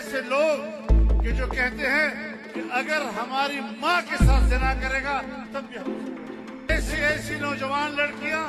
ऐसे लोग कि जो कहते हैं कि अगर हमारी माँ के साथ ज़िना करेगा तब भी हम, ऐसी नौजवान लड़कियां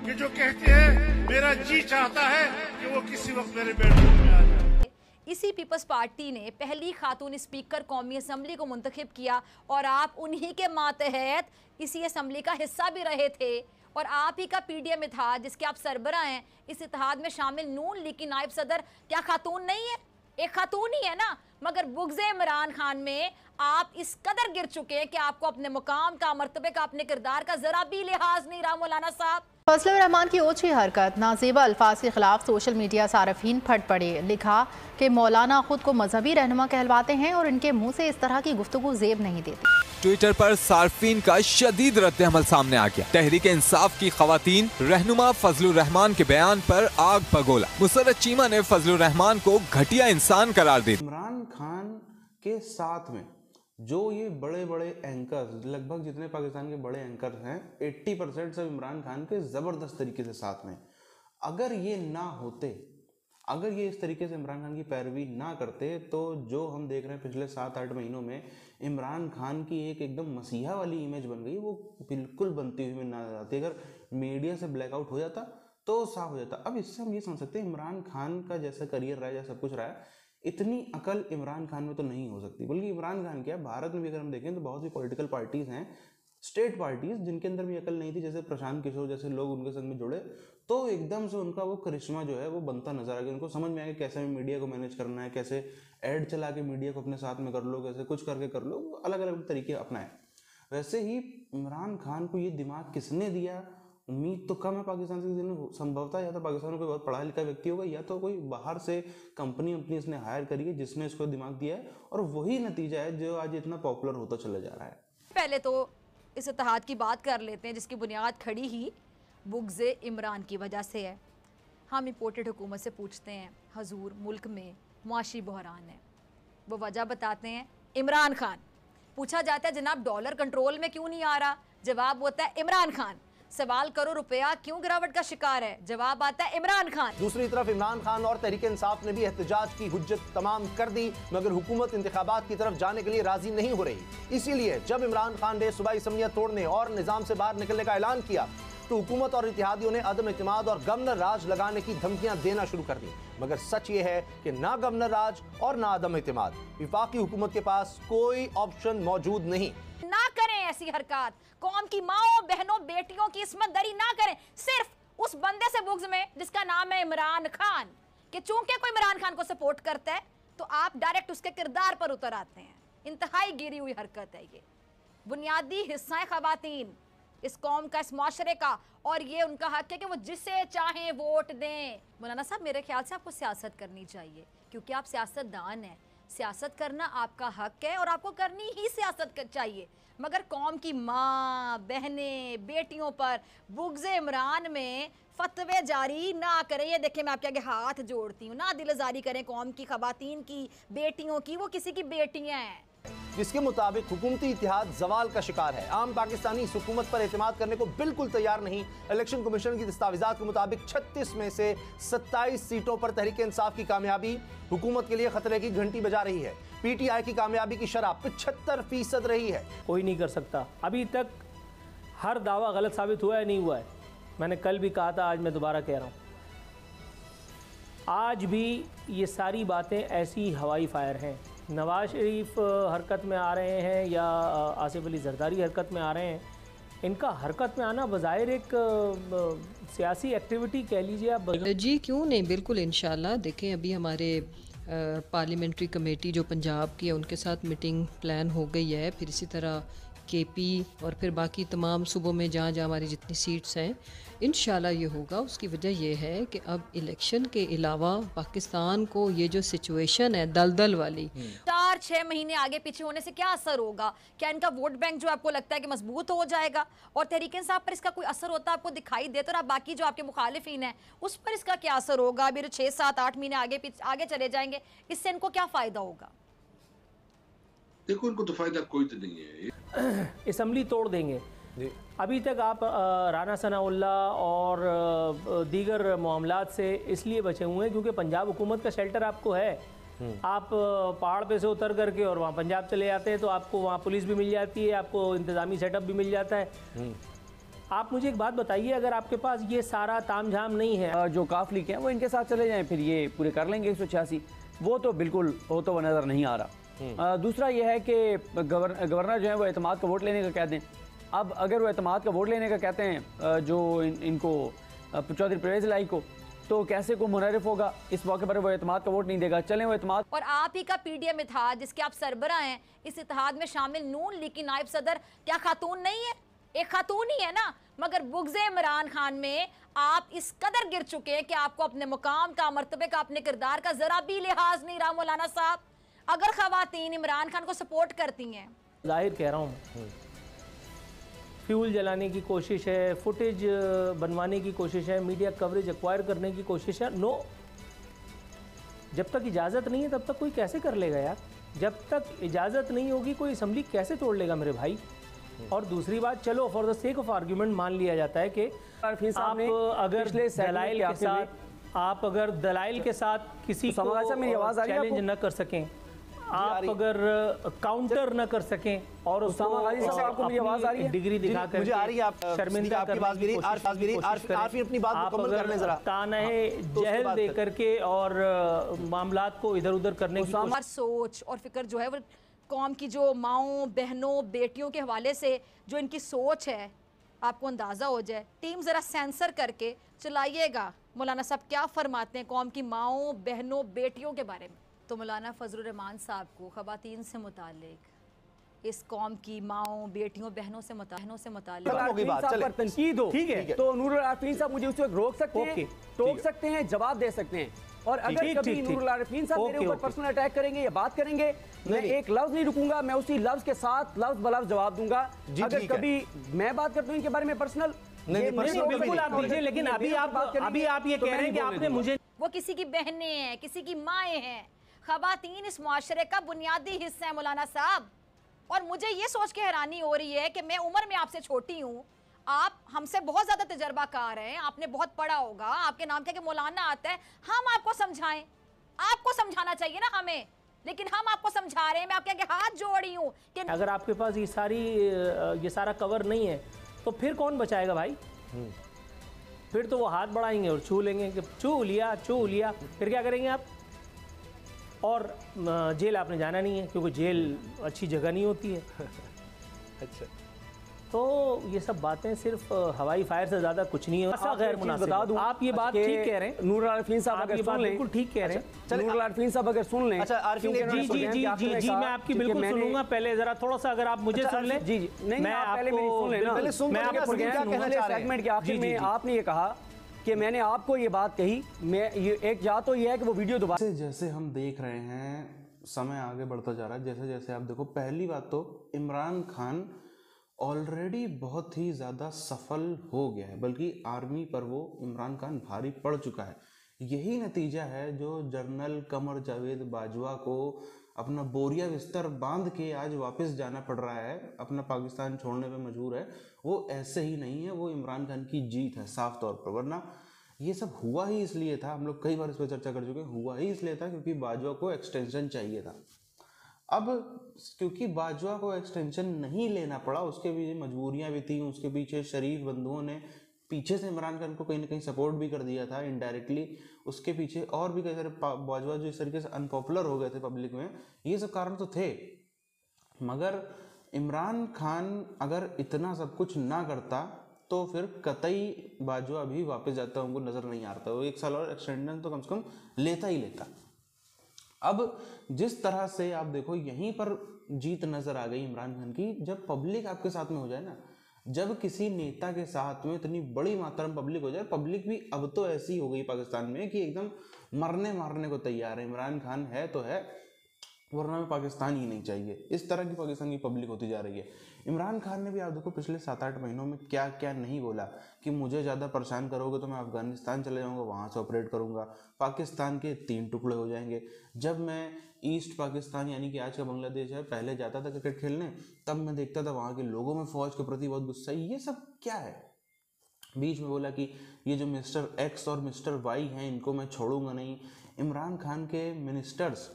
कि जो कहती है मेरा जी चाहता है कि वो किसी वक्त मेरे बेडरूम में आ जाए। इसी पीपल्स पार्टी ने पहली खातून स्पीकर कौमी असम्बली को मुंतखब किया और आप उन्हीं के मातहत इसी असम्बली का हिस्सा भी रहे थे और आप ही का पीडीएम इत्तेहाद जिसके आप सरबरा हैं, इस इत्तेहाद में शामिल नून लीग की नायब सदर क्या खातून नहीं है? एक खातून ही है ना, मगर बुग़्ज़े इमरान खान में आप इस कदर गिर चुके हैं कि आपको अपने मुकाम का, मर्तबे का, अपने किरदार का जरा भी लिहाज नहीं रहा। मौलाना साहब, फजलुर रहमान की ओछी हरकत, नाजेबा अल्फाज के खिलाफ सोशल मीडिया सारफीन फट पड़े। लिखा कि मौलाना खुद को मजहबी रहनुमा कहलवाते हैं और इनके मुंह से इस तरह की गुफ्तगू जेब नहीं देती। ट्विटर पर सार्फिन का शदीद रद्द-ए-अमल सामने आ गया। तहरीक इंसाफ की खवातीन रहनुमा फजलुर रहमान के बयान पर आग पगोला। मुसर्रत चीमा ने फजलुर रहमान को घटिया इंसान करार दिया। इमरान खान के साथ में जो ये बड़े बड़े एंकर्स, लगभग जितने पाकिस्तान के बड़े एंकर्स हैं 80% सब इमरान खान के ज़बरदस्त तरीके से साथ में, अगर ये ना होते, अगर ये इस तरीके से इमरान खान की पैरवी ना करते तो जो हम देख रहे हैं पिछले 7-8 महीनों में इमरान खान की एक एकदम मसीहा वाली इमेज बन गई, वो बिल्कुल बनती हुई में ना आती। अगर मीडिया से ब्लैकआउट हो जाता तो साफ हो जाता। अब इससे हम ये समझ सकते हैं इमरान खान का जैसा करियर रहा है, जैसा सब कुछ रहा है, इतनी अकल इमरान खान में तो नहीं हो सकती। बल्कि इमरान खान क्या, भारत में भी अगर हम देखें तो बहुत सी पॉलिटिकल पार्टीज़ हैं, स्टेट पार्टीज़, जिनके अंदर भी अकल नहीं थी। जैसे प्रशांत किशोर जैसे लोग उनके संग में जुड़े तो एकदम से उनका वो करिश्मा जो है वो बनता नजर आ गया। उनको समझ में आया कि कैसे मीडिया को मैनेज करना है, कैसे ऐड चला के मीडिया को अपने साथ में कर लो, कैसे कुछ करके कर लो, अलग अलग तरीके अपनाए। वैसे ही इमरान खान को ये दिमाग किसने दिया, उम्मीद तो कम है पाकिस्तान से। संभवतः या तो पाकिस्तान में कोई बहुत पढ़ा लिखा व्यक्ति होगा या तो कोई बाहर से कंपनी इसने हायर करी है जिसने इसको दिमाग दिया है, और वही नतीजा है जो आज इतना पॉपुलर होता चला जा रहा है। पहले तो इस इत्तेहाद की बात कर लेते हैं जिसकी बुनियाद खड़ी ही बुग़्ज़े इमरान की वजह से है। हम इंपोर्टेड हुकूमत से पूछते हैं, हजूर मुल्क में मुआशी बहरान है, वो वजह बताते हैं इमरान खान। पूछा जाता है जनाब डॉलर कंट्रोल में क्यों नहीं आ रहा, जवाब होता है इमरान खान। सवाल करो रुपया क्यों गिरावट का शिकार है, जवाब आता है इमरान खान। दूसरी तरफ इमरान खान और तहरीक इंसाफ ने भी एहतजाज की हुज्जत तमाम कर दी, मगर हुकूमत इंतखाबात की तरफ जाने के लिए राजी नहीं हो रही। इसीलिए जब इमरान खान ने सूबाई असम्बलियां तोड़ने और निजाम से बाहर निकलने का ऐलान किया तो हुकूमत और इत्तेहादियों ने अदम इत्तेमाद और गवर्नर राज लगाने की धमकियां देना शुरू कर दी। मगर सच ये है कि ना गवर्नर राज और ना अदम इत्तेमाद, वफाकी हुकूमत के पास कोई ऑप्शन मौजूद नहीं। ना करें ऐसी हरकत, कौम की माओ बहनों बेटियों की इस्मत दरी ना करें सिर्फ उस बंदे से बुग़्ज़ में जिसका नाम है इमरान खान, कि चूंकि कोई इमरान खान को सपोर्ट करता है तो आप डायरेक्ट उसके किरदार पर उतर आते हैं। इंतहाई गिरी हुई हरकत है ये। बुनियादी हिस्सा है खवातीन इस कौम का, इस माशरे का, और ये उनका हक है कि वो जिसे चाहें वोट दें। मौलाना साहब, मेरे ख्याल से आपको सियासत करनी चाहिए क्योंकि आप सियासतदान हैं, सियासत करना आपका हक है और आपको करनी ही सियासत चाहिए। मगर कौम की माँ बहनें बेटियों पर बुग़्ज़े इमरान में फतवे जारी ना करें। ये देखें, मैं आपके आगे हाथ जोड़ती हूँ, ना दिलजारी करें कौम की खवातीन की, बेटियों की, वो किसी की बेटियाँ हैं। जिसके मुताबिक हुकूमती इत्तेहाद जवाल का शिकार है। आम पाकिस्तानी इस हुकूमत पर एतमाद करने को बिल्कुल तैयार नहीं। इलेक्शन कमीशन की दस्तावेजात के मुताबिक 36 में से 27 सीटों पर तहरीक इंसाफ की कामयाबी हुकूमत के लिए खतरे की घंटी बजा रही है। PTI की कामयाबी की शरह 75% रही है। कोई नहीं कर सकता। अभी तक हर दावा गलत साबित हुआ है, नहीं हुआ है। मैंने कल भी कहा था, आज मैं दोबारा कह रहा हूँ, आज भी ये सारी बातें ऐसी हवाई फायर हैं। नवाज शरीफ हरकत में आ रहे हैं या आसिफ अली जरदारी हरकत में आ रहे हैं, इनका हरकत में आना बज़ाहिर एक सियासी एक्टिविटी कह लीजिए आप। जी क्यों नहीं, बिल्कुल इंशाल्लाह। देखें, अभी हमारे पार्लियामेंट्री कमेटी जो पंजाब की है उनके साथ मीटिंग प्लान हो गई है। फिर इसी तरह KP और फिर बाकी तमाम सूबों में जहाँ जहाँ हमारी जितनी सीट्स हैं इंशाल्लाह ये होगा। उसकी वजह यह है कि अब इलेक्शन के अलावा पाकिस्तान को ये जो सिचुएशन है दलदल वाली, 4-6 महीने आगे पीछे होने से क्या असर होगा? क्या इनका वोट बैंक जो आपको लगता है कि मजबूत हो जाएगा और तहरीक इंसाफ पर इसका कोई असर होता आपको दिखाई दे तो बाकी जो आपके मुखालिफिन हैं उस पर इसका क्या असर होगा? अभी 6-7-8 महीने आगे चले जाएंगे, इससे इनको क्या फ़ायदा होगा? देखो, उनको तो फायदा कोई तो नहीं है। असम्बली तोड़ देंगे। अभी तक आप राना सनाउल्ला और दीगर मामलात से इसलिए बचे हुए हैं क्योंकि पंजाब हुकूमत का शेल्टर आपको है। आप पहाड़ पे से उतर करके और वहाँ पंजाब चले जाते हैं तो आपको वहाँ पुलिस भी मिल जाती है, आपको इंतज़ामी सेटअप भी मिल जाता है। आप मुझे एक बात बताइए, अगर आपके पास ये सारा तामझाम नहीं है, जो काफिले हैं वो इनके साथ चले जाएं, फिर ये पूरे कर लेंगे 186, वो तो बिल्कुल होता हुआ नज़र नहीं आ रहा। दूसरा ये है कि गवर्नर जो है वो एतमाद का वोट लेने का कहते हैं। अब अगर वो एतमाद का वोट लेने का कहते हैं जो इनको चौधरी परवेज़ इलाही को, तो कैसे को मुनरिफ होगा इस मौके पर वो एतमाद का वोट नहीं देगा। चलें वो एतमाद। और आप ही का पीडीएम इत्तेहाद जिसके आप सरबरा हैं, इस इत्तेहाद में शामिल नून लीग की नायब सदर क्या खातून नहीं है? एक खातून ही है ना, मगर बुग़्ज़ इमरान खान में आप इस कदर गिर चुके हैं कि आपको अपने मुकाम का, मर्तबे का, अपने किरदार का जरा भी लिहाज नहीं रहा। मौलाना साहब, अगर खवातीन इमरान खान को सपोर्ट करती हैं, जाहिर कह रहा हूँ, फ्यूल जलाने की कोशिश है, फुटेज बनवाने की कोशिश है, मीडिया कवरेज एक्वायर करने की कोशिश है, नो, जब तक इजाज़त नहीं है तब तक कोई कैसे कर लेगा यार? जब तक इजाज़त नहीं होगी कोई असम्बली कैसे तोड़ लेगा मेरे भाई? और दूसरी बात, चलो for the sake of argument मान लिया जाता है कि आप अगर दलाइल के साथ, आप अगर दलाइल के साथ किसी को चैलेंज न कर सकें, आप अगर काउंटर न कर सकें और उसको डिग्री दिखाकर मुझे आ रही है, आप शर्मिंदा आपकी बात भी आरफी अपनी बात मुकम्मल कर लें जरा। ताने जहल दे करके और मामलात को इधर उधर करने की और सोच और फिक्र जो है वो कौम की जो माओं, बहनों, बेटियों के हवाले से जो इनकी सोच है आपको अंदाज़ा हो जाए। टीम ज़रा सेंसर करके चलाइएगा मौलाना साहब क्या फरमाते हैं कौम की माओं, बहनों, बेटियों के बारे में। तो मौलाना फजलुर रहमान साहब को ख़वातीन से मुतालिक, इस कौम की माओं, बेटियों, बहनों से मुतालिक तनकीद हो, ठीक है, तो नूरुल आरिफीन साहब मुझे उस वक्त रोक सकते हैं, टोक सकते हैं, जवाब दे सकते हैं। और अगर कभी नूरुल आरिफीन साहब मेरे ऊपर पर्सनल अटैक करेंगे या बात करेंगे, मैं एक लफ्ज नहीं रुकूंगा, मैं उसी लफ्ज के साथ लफ्ज ब लफ्ज जवाब दूंगा। अगर कभी मैं बात करता हूं इनके बारे में पर्सनल, बिल्कुल आप दीजिए, लेकिन अभी आप ये कह रहे हैं कि आपने मुझे, वो किसी की बहनें हैं, किसी की माएँ हैं। ख़वातीन इस मुआशरे का बुनियादी हिस्सा है मौलाना साहब। और मुझे ये सोच के हैरानी हो रही है कि मैं उम्र में आपसे छोटी हूँ, आप हमसे बहुत ज़्यादा तजर्बाकार हैं, आपने बहुत पढ़ा होगा, आपके नाम क्या कि मौलाना आता है, हम आपको समझाएं, आपको समझाना चाहिए ना हमें, लेकिन हम आपको समझा रहे हैं। मैं आपके आगे हाथ जोड़ी हूँ कि अगर आपके पास ये सारा कवर नहीं है तो फिर कौन बचाएगा भाई? फिर तो वो हाथ बढ़ाएंगे और छू लेंगे कि छू लिया, फिर क्या करेंगे आप? और जेल आपने जाना नहीं है क्योंकि जेल अच्छी जगह नहीं होती है। अच्छा, तो ये सब बातें सिर्फ हवाई फायर से ज्यादा कुछ नहीं है। गैर मुनासिब बता दूं, आप ये बात ठीक कह रहे हैं। नूरुल आरिफीन साहब अगर सुन लें, बिल्कुल ठीक कह रहे हैं। नूरुल आरिफीन साहब अगर सुन लें, अच्छा जी मैं आपकी बिल्कुल सुनूंगा। पहले जरा थोड़ा सा अगर आप मुझे सुन लें। जी नहीं, मैं पहले मेरी सुन लें ना, मैं आपको कहना चाह रहा हूं सेगमेंट के आखिर में आपने ये कहा कि मैंने आपको ये बात कही, मैं ये एक जा तो ये है कि वो वीडियो दोबारा, जैसे हम देख रहे हैं समय आगे बढ़ता जा रहा है, जैसे जैसे आप देखो, पहली बात तो इमरान खान ऑलरेडी बहुत ही ज़्यादा सफल हो गया है, बल्कि आर्मी पर वो इमरान खान भारी पड़ चुका है। यही नतीजा है जो जनरल कमर जावेद बाजवा को अपना बोरिया बिस्तर बांध के आज वापस जाना पड़ रहा है, अपना पाकिस्तान छोड़ने पे मजबूर है। वो ऐसे ही नहीं है, वो इमरान खान की जीत है साफ तौर पर। वरना ये सब हुआ ही इसलिए था, हम लोग कई बार इस पर चर्चा कर चुके हैं, हुआ ही इसलिए था क्योंकि बाजवा को एक्सटेंशन चाहिए था। अब क्योंकि बाजवा को एक्सटेंशन नहीं लेना पड़ा, उसके पीछे मजबूरियां भी थी, उसके पीछे शरीफ बंधुओं ने पीछे से इमरान खान को कहीं ना कहीं सपोर्ट भी कर दिया था इनडायरेक्टली, उसके पीछे और भी कई सारे बाजवा जो इस तरीके से अनपॉपुलर हो गए थे पब्लिक में, ये सब कारण तो थे। मगर इमरान खान अगर इतना सब कुछ ना करता तो फिर कतई बाजवा भी वापस जाता उनको नज़र नहीं आता, वो 1 साल और एक्सटेंशन तो कम से कम लेता ही लेता। अब जिस तरह से आप देखो यहीं पर जीत नजर आ गई इमरान खान की, जब पब्लिक आपके साथ में हो जाए ना, जब किसी नेता के साथ में इतनी बड़ी मात्रा में पब्लिक हो जाए, पब्लिक भी अब तो ऐसी हो गई पाकिस्तान में कि एकदम मरने मारने को तैयार है, इमरान खान है तो है वरना में पाकिस्तान ही नहीं चाहिए, इस तरह की पाकिस्तान की पब्लिक होती जा रही है। इमरान खान ने भी आप देखो पिछले 7-8 महीनों में क्या क्या नहीं बोला कि मुझे ज़्यादा परेशान करोगे तो मैं अफगानिस्तान चले जाऊँगा, वहाँ से ऑपरेट करूँगा, पाकिस्तान के 3 टुकड़े हो जाएंगे। जब मैं ईस्ट पाकिस्तान यानी कि आज का बांग्लादेश है, पहले जाता था क्रिकेट खेलने, तब मैं देखता था वहाँ के लोगों में फ़ौज के प्रति बहुत गुस्सा। ये सब क्या है? बीच में बोला कि ये जो मिस्टर एक्स और मिस्टर वाई हैं इनको मैं छोड़ूंगा नहीं। इमरान खान के मिनिस्टर्स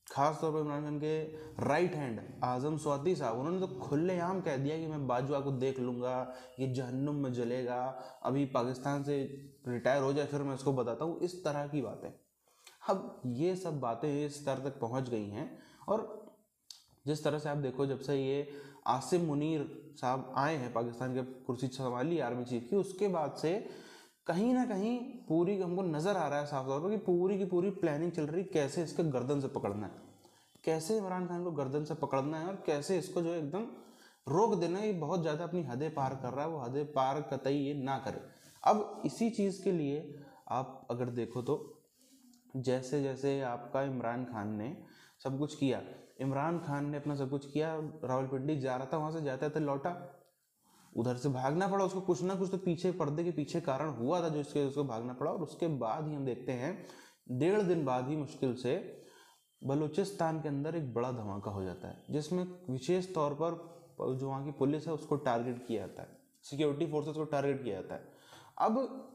खास तौर पर इमरान खान के राइट हैंड आजम स्वाति साहब, उन्होंने तो खुलेआम कह दिया कि मैं बाजवा को देख लूँगा, ये जहन्नुम में जलेगा, अभी पाकिस्तान से रिटायर हो जाए फिर मैं उसको बताता हूँ, इस तरह की बातें। अब ये सब बातें इस स्तर तक पहुँच गई हैं। और जिस तरह से आप देखो, जब से ये आसिम मुनीर साहब आए हैं पाकिस्तान के कुर्सी संभाली आर्मी चीफ की, उसके बाद से कहीं ना कहीं पूरी हमको नज़र आ रहा है साफ तौर पर कि पूरी की पूरी प्लानिंग चल रही, कैसे इसके गर्दन से पकड़ना है, कैसे इमरान खान को गर्दन से पकड़ना है और कैसे इसको जो है एकदम रोक देना है। ये बहुत ज़्यादा अपनी हदें पार कर रहा है, वो हदें पार कतई ये ना करे। अब इसी चीज़ के लिए आप अगर देखो तो जैसे जैसे आपका इमरान खान ने सब कुछ किया, इमरान खान ने अपना सब कुछ किया, रावलपिंडी जा रहा था, वहाँ से जाते जाते लौटा, उधर से भागना पड़ा उसको, कुछ ना कुछ तो पीछे पर्दे के पीछे कारण हुआ था जो उसको भागना पड़ा। और उसके बाद ही हम देखते हैं 1.5 दिन बाद ही मुश्किल से बलूचिस्तान के अंदर एक बड़ा धमाका हो जाता है, जिसमें विशेष तौर पर जो वहाँ की पुलिस है उसको टारगेट किया जाता है, सिक्योरिटी फोर्सेस को टारगेट किया जाता है। अब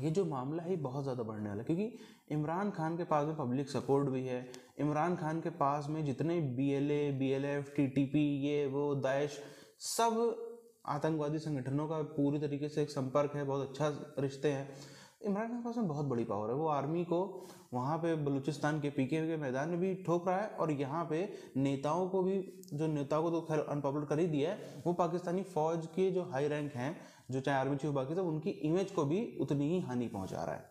ये जो मामला है बहुत ज़्यादा बढ़ने वाला है, क्योंकि इमरान खान के पास में पब्लिक सपोर्ट भी है, इमरान खान के पास में जितने BLA, BLF, TTP, ये वो दाइश, सब आतंकवादी संगठनों का पूरी तरीके से एक संपर्क है, बहुत अच्छा रिश्ते हैं। इमरान खान के पास में बहुत बड़ी पावर है, वो आर्मी को वहाँ पे बलूचिस्तान के PK के मैदान में भी ठोक रहा है, और यहाँ पे नेताओं को भी, जो नेताओं को तो खैर अनपॉपुलर कर ही दिया है, वो पाकिस्तानी फौज के जो हाई रैंक हैं, जो चाहे आर्मी चीफ बाकी सब, उनकी इमेज को भी उतनी ही हानि पहुँचा रहा है।